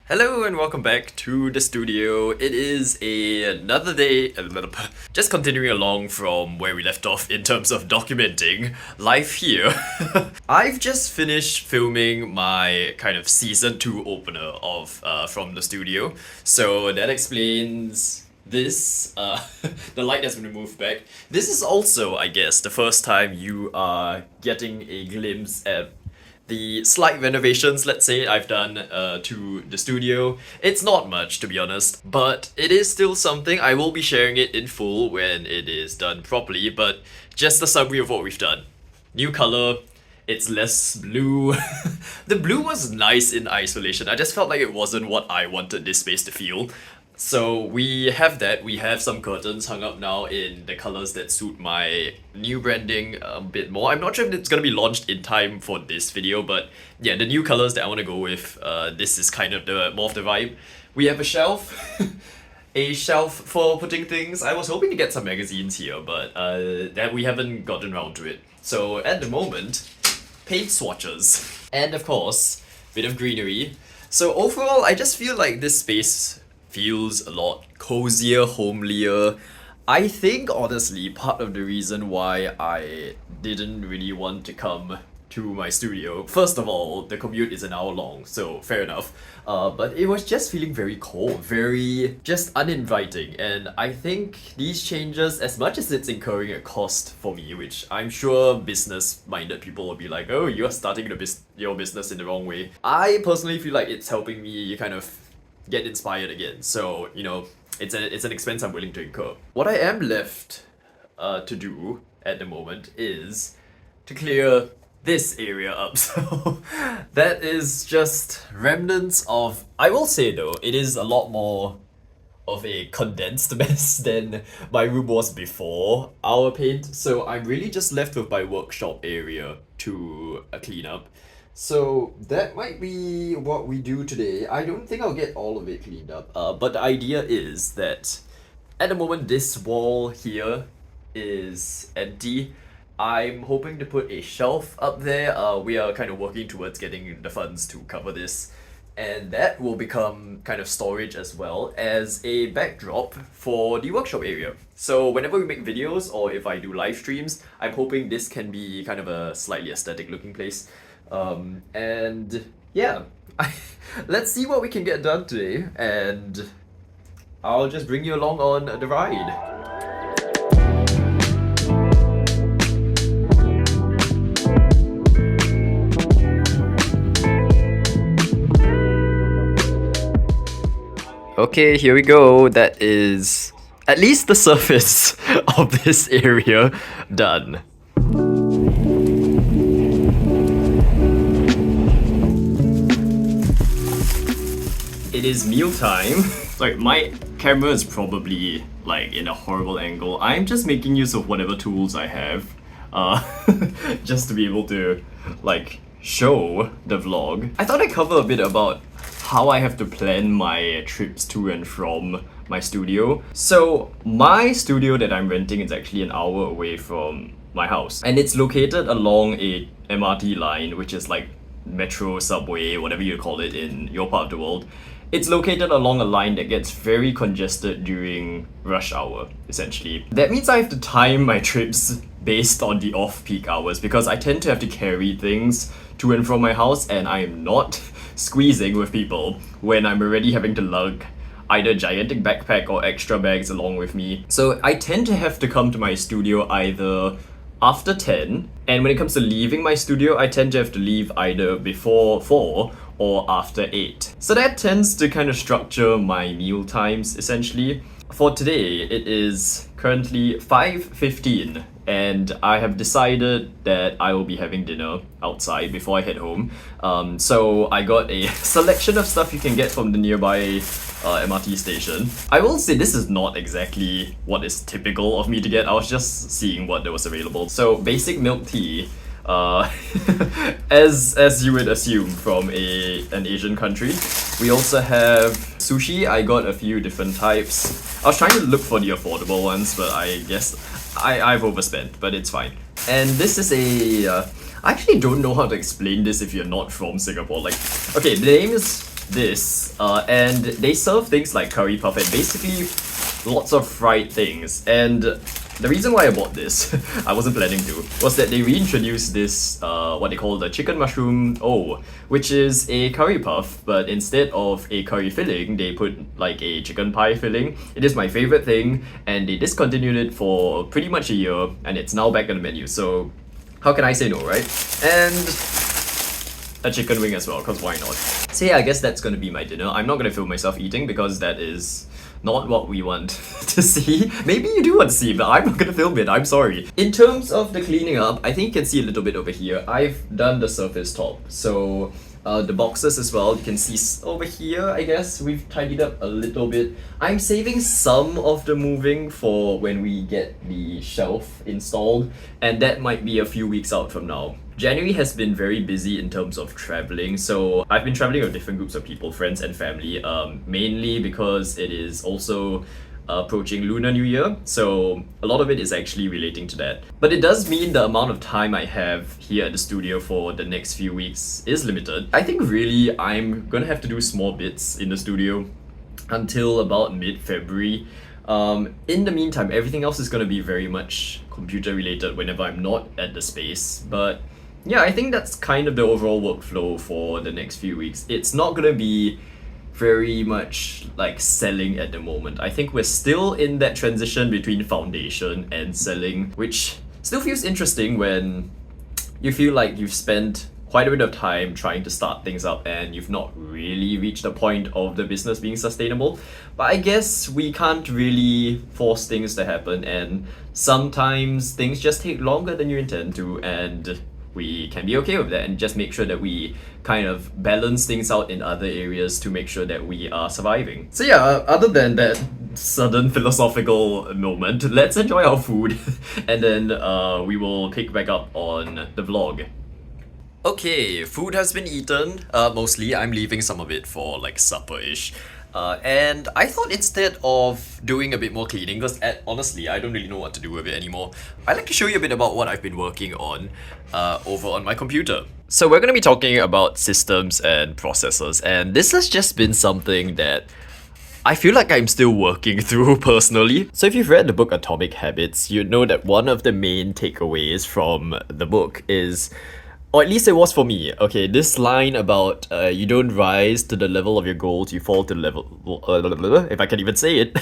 Hello and welcome back to the studio. It is another day, just continuing along from where we left off in terms of documenting life here. I've just finished filming my kind of season 2 opener of from the studio, so that explains this. The light has been moved back. This is also, I guess, the first time you are getting a glimpse at the slight renovations, let's say, I've done to the studio. It's not much, to be honest, but it is still something. I will be sharing it in full when it is done properly, but just a summary of what we've done. New color, it's less blue. The blue was nice in isolation. I just felt like it wasn't what I wanted this space to feel. So we have that. We have some curtains hung up now in the colors that suit my new branding a bit more. I'm not sure if it's gonna be launched in time for this video, but yeah, the new colors that I want to go with. This is kind of the more of the vibe. We have a shelf, a shelf for putting things. I was hoping to get some magazines here, but that we haven't gotten around to it. So at the moment, paint swatches, and of course, bit of greenery. So overall, I just feel like this space feels a lot cozier, homelier. I think honestly part of the reason why I didn't really want to come to my studio, first of all, the commute is an hour long, so fair enough. But it was just feeling very cold, very just uninviting, and I think these changes, as much as it's incurring a cost for me, which I'm sure business-minded people will be like, oh, you're starting your business in the wrong way. I personally feel like it's helping me kind of get inspired again. So, you know, it's an expense I'm willing to incur. What I am left to do at the moment is to clear this area up. So that is just remnants of, I will say though, it is a lot more of a condensed mess than my room was before our paint. So I'm really just left with my workshop area to clean up. So that might be what we do today. I don't think I'll get all of it cleaned up, but the idea is that at the moment this wall here is empty. I'm hoping to put a shelf up there. We are kind of working towards getting the funds to cover this, and that will become kind of storage as well as a backdrop for the workshop area. So whenever we make videos or if I do live streams, I'm hoping this can be kind of a slightly aesthetic looking place. And yeah, let's see what we can get done today, and I'll just bring you along on the ride. Okay, here we go. That is at least the surface of this area done. It is meal time. Like, my camera is probably like in a horrible angle. I'm just making use of whatever tools I have, just to be able to like show the vlog. I thought I'd cover a bit about how I have to plan my trips to and from my studio. So my studio that I'm renting is actually an hour away from my house, and it's located along a MRT line, which is like metro, subway, whatever you call it in your part of the world. It's located along a line that gets very congested during rush hour, essentially. That means I have to time my trips based on the off-peak hours, because I tend to have to carry things to and from my house, and I am not squeezing with people when I'm already having to lug either a gigantic backpack or extra bags along with me. So I tend to have to come to my studio either after 10, and when it comes to leaving my studio, I tend to have to leave either before 4 or after 8. So that tends to kind of structure my meal times, essentially. For today, it is currently 5:15, and I have decided that I will be having dinner outside before I head home. So I got a selection of stuff you can get from the nearby MRT station. I will say this is not exactly what is typical of me to get. I was just seeing what there was available. So basic milk tea, as you would assume from an Asian country. We also have sushi. I got a few different types. I was trying to look for the affordable ones, but I guess I've overspent, but it's fine. And this is a I actually don't know how to explain this if you're not from Singapore. Like, okay, the name is this, and they serve things like curry puff and basically lots of fried things. And the reason why I bought this, I wasn't planning to, was that they reintroduced this, what they call the chicken mushroom which is a curry puff, but instead of a curry filling, they put like a chicken pie filling. It is my favorite thing, and they discontinued it for pretty much a year, and it's now back on the menu, so how can I say no, right? And a chicken wing as well, because why not? So yeah, I guess that's gonna be my dinner. I'm not gonna film myself eating because that is not what we want to see. Maybe you do want to see, but I'm not gonna film it, I'm sorry. In terms of the cleaning up, I think you can see a little bit over here. I've done the surface top, so the boxes as well, you can see over here, I guess, we've tidied up a little bit. I'm saving some of the moving for when we get the shelf installed, and that might be a few weeks out from now. January has been very busy in terms of traveling, so I've been traveling with different groups of people, friends and family, mainly because it is also approaching Lunar New Year, so a lot of it is actually relating to that. But it does mean the amount of time I have here at the studio for the next few weeks is limited. I think really I'm gonna have to do small bits in the studio until about mid-February. In the meantime, everything else is gonna be very much computer related whenever I'm not at the space, but yeah, I think that's kind of the overall workflow for the next few weeks. It's not gonna be very much like selling at the moment. I think we're still in that transition between foundation and selling, which still feels interesting when you feel like you've spent quite a bit of time trying to start things up and you've not really reached the point of the business being sustainable. But I guess we can't really force things to happen, and sometimes things just take longer than you intend to, and we can be okay with that and just make sure that we kind of balance things out in other areas to make sure that we are surviving. So yeah, other than that sudden philosophical moment, let's enjoy our food and then we will pick back up on the vlog. Okay, food has been eaten, mostly. I'm leaving some of it for like supper-ish. And I thought instead of doing a bit more cleaning, because honestly, I don't really know what to do with it anymore, I'd like to show you a bit about what I've been working on over on my computer. So we're going to be talking about systems and processes, and this has just been something that I feel like I'm still working through personally. So if you've read the book Atomic Habits, you'd know that one of the main takeaways from the book is, or at least it was for me, okay, this line about you don't rise to the level of your goals, you fall to the level, if I can even say it,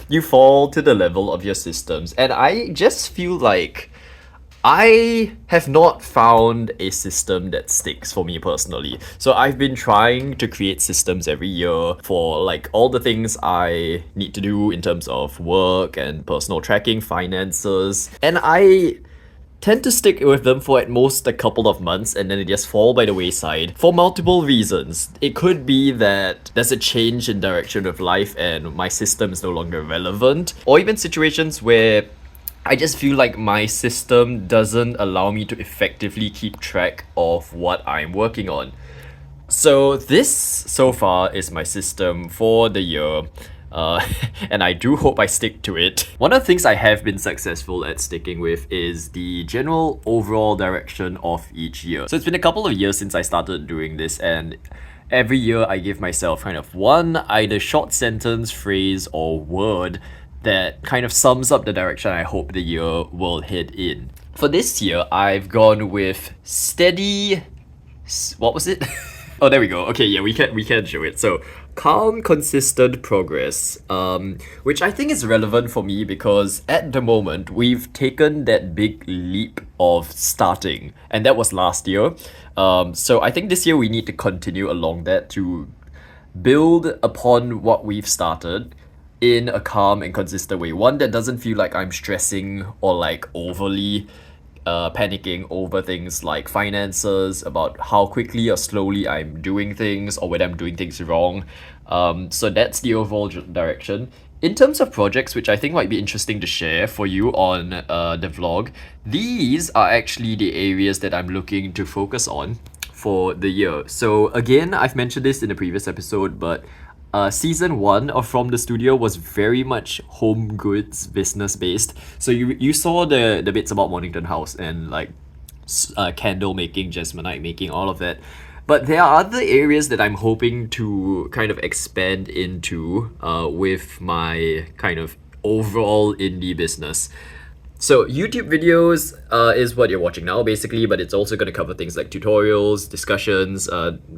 you fall to the level of your systems. And I just feel like I have not found a system that sticks for me personally. So I've been trying to create systems every year for like all the things I need to do in terms of work and personal tracking, finances, and I tend to stick with them for at most a couple of months and then they just fall by the wayside for multiple reasons. It could be that there's a change in direction of life and my system is no longer relevant, or even situations where I just feel like my system doesn't allow me to effectively keep track of what I'm working on. So this, so far, is my system for the year. And I do hope I stick to it. One of the things I have been successful at sticking with is the general overall direction of each year. So it's been a couple of years since I started doing this, and every year I give myself kind of one either short sentence, phrase, or word that kind of sums up the direction I hope the year will head in. For this year, I've gone with steady... What was it? Oh, there we go. Okay, yeah, we can show it. So, calm, consistent progress, which I think is relevant for me because at the moment, we've taken that big leap of starting, and that was last year. So I think this year we need to continue along that to build upon what we've started in a calm and consistent way. One that doesn't feel like I'm stressing or like overly panicking over things like finances, about how quickly or slowly I'm doing things or whether I'm doing things wrong. So that's the overall direction. In terms of projects, which I think might be interesting to share for you on the vlog, these are actually the areas that I'm looking to focus on for the year. So again, I've mentioned this in a previous episode, but season 1 of From the Studio was very much home goods business based. So you saw the bits about Mornington House and like candle making, jasmonite making, all of that. But there are other areas that I'm hoping to kind of expand into with my kind of overall indie business. So YouTube videos is what you're watching now, basically, but it's also going to cover things like tutorials, discussions,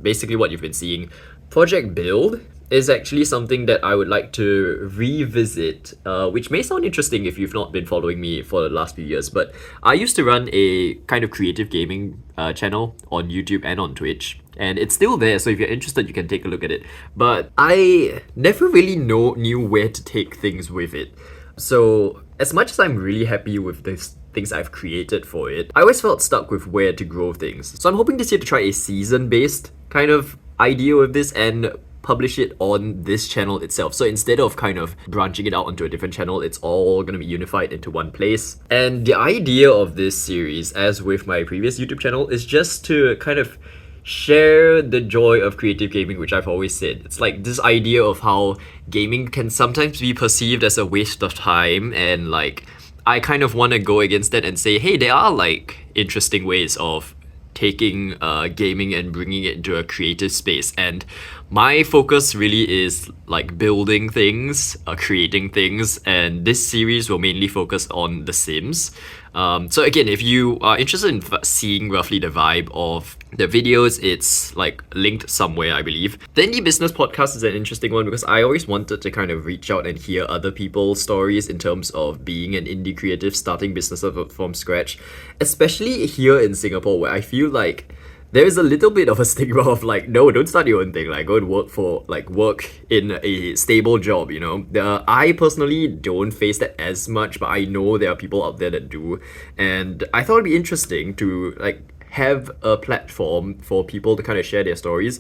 basically what you've been seeing. Project Build is actually something that I would like to revisit, which may sound interesting if you've not been following me for the last few years, but I used to run a kind of creative gaming channel on YouTube and on Twitch. And it's still there, so if you're interested, you can take a look at it. But I never really knew where to take things with it. So, as much as I'm really happy with the things I've created for it, I always felt stuck with where to grow things. So I'm hoping this year to try a season-based kind of idea with this and publish it on this channel itself. So instead of kind of branching it out onto a different channel, it's all going to be unified into one place. And the idea of this series, as with my previous YouTube channel, is just to kind of share the joy of creative gaming, which I've always said. It's like this idea of how gaming can sometimes be perceived as a waste of time, and like I kind of want to go against that and say, hey, there are like interesting ways of taking gaming and bringing it into a creative space. And my focus really is like building things, creating things, and this series will mainly focus on The Sims. So again, if you are interested in seeing roughly the vibe of the videos, it's like linked somewhere, I believe. The Indie Business Podcast is an interesting one because I always wanted to kind of reach out and hear other people's stories in terms of being an indie creative, starting businesses from scratch, especially here in Singapore, where I feel like there is a little bit of a stigma of like, no, don't start your own thing, like go and work in a stable job, you know. I personally don't face that as much, but I know there are people out there that do, and I thought it'd be interesting to like have a platform for people to kind of share their stories.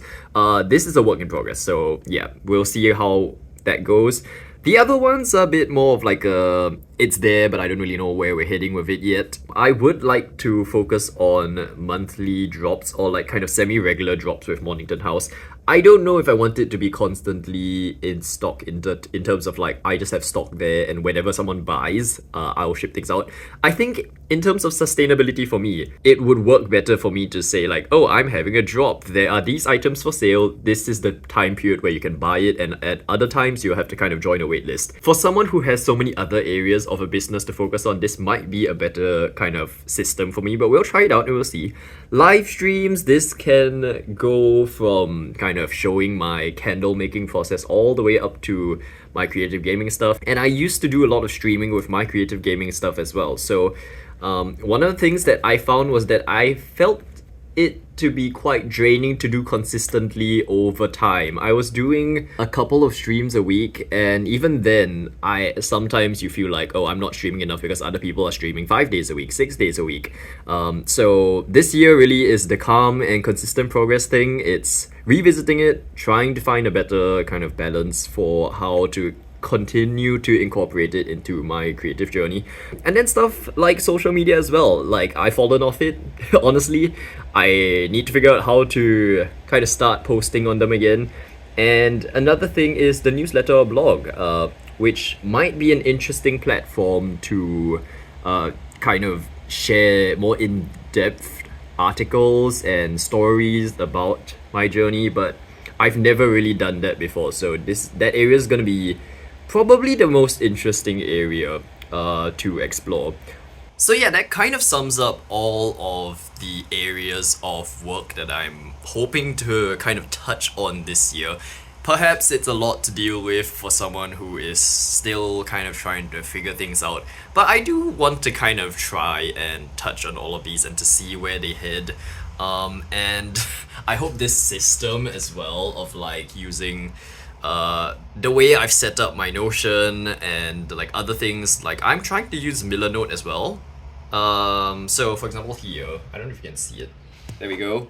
This is a work in progress, so yeah, we'll see how that goes. The other ones are a bit more of like it's there, but I don't really know where we're heading with it yet. I would like to focus on monthly drops or like kind of semi-regular drops with Mornington House. I don't know if I want it to be constantly in stock in terms of like I just have stock there and whenever someone buys, I'll ship things out. I think in terms of sustainability for me, it would work better for me to say like, oh, I'm having a drop. There are these items for sale. This is the time period where you can buy it, and at other times you have to kind of join a wait list. For someone who has so many other areas of a business to focus on, this might be a better kind of system for me, but we'll try it out and we'll see. Live streams, this can go from kind of showing my candle making process all the way up to my creative gaming stuff. And I used to do a lot of streaming with my creative gaming stuff as well. So one of the things that I found was that I felt it to be quite draining to do consistently over time. I was doing a couple of streams a week, and even then, sometimes you feel like, oh, I'm not streaming enough because other people are streaming 5 days a week, 6 days a week. So this year really is the calm and consistent progress thing. It's revisiting it, trying to find a better kind of balance for how to continue to incorporate it into my creative journey. And then stuff like social media as well. Like, I've fallen off it, honestly. I need to figure out how to kind of start posting on them again. And another thing is the newsletter or blog, which might be an interesting platform to kind of share more in-depth articles and stories about my journey, but I've never really done that before. So that area is gonna be probably the most interesting area to explore. So yeah, that kind of sums up all of the areas of work that I'm hoping to kind of touch on this year. Perhaps it's a lot to deal with for someone who is still kind of trying to figure things out, but I do want to kind of try and touch on all of these and to see where they head. And I hope this system as well of like using the way I've set up my Notion and like other things, like I'm trying to use Millernote as well. So for example here, I don't know if you can see it. There we go.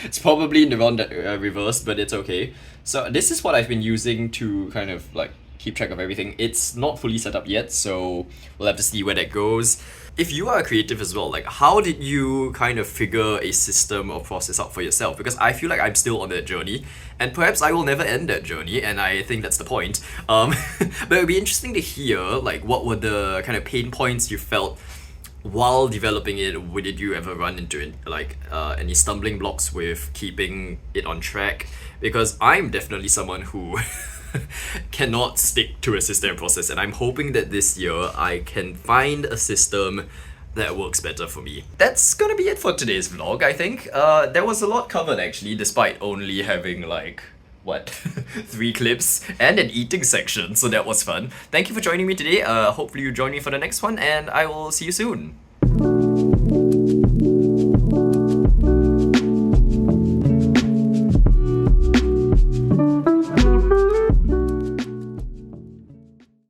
It's probably in the wrong reverse, but it's okay. So this is what I've been using to kind of like keep track of everything. It's not fully set up yet, so we'll have to see where that goes. If you are a creative as well, like how did you kind of figure a system or process out for yourself? Because I feel like I'm still on that journey, and perhaps I will never end that journey, and I think that's the point. But it'd be interesting to hear like what were the kind of pain points you felt while developing it, did you ever run into any stumbling blocks with keeping it on track? Because I'm definitely someone who cannot stick to a system and process, and I'm hoping that this year I can find a system that works better for me. That's gonna be it for today's vlog, I think. There was a lot covered actually, despite only having like, what, 3 clips and an eating section, so that was fun. Thank you for joining me today. Hopefully you join me for the next one, and I will see you soon.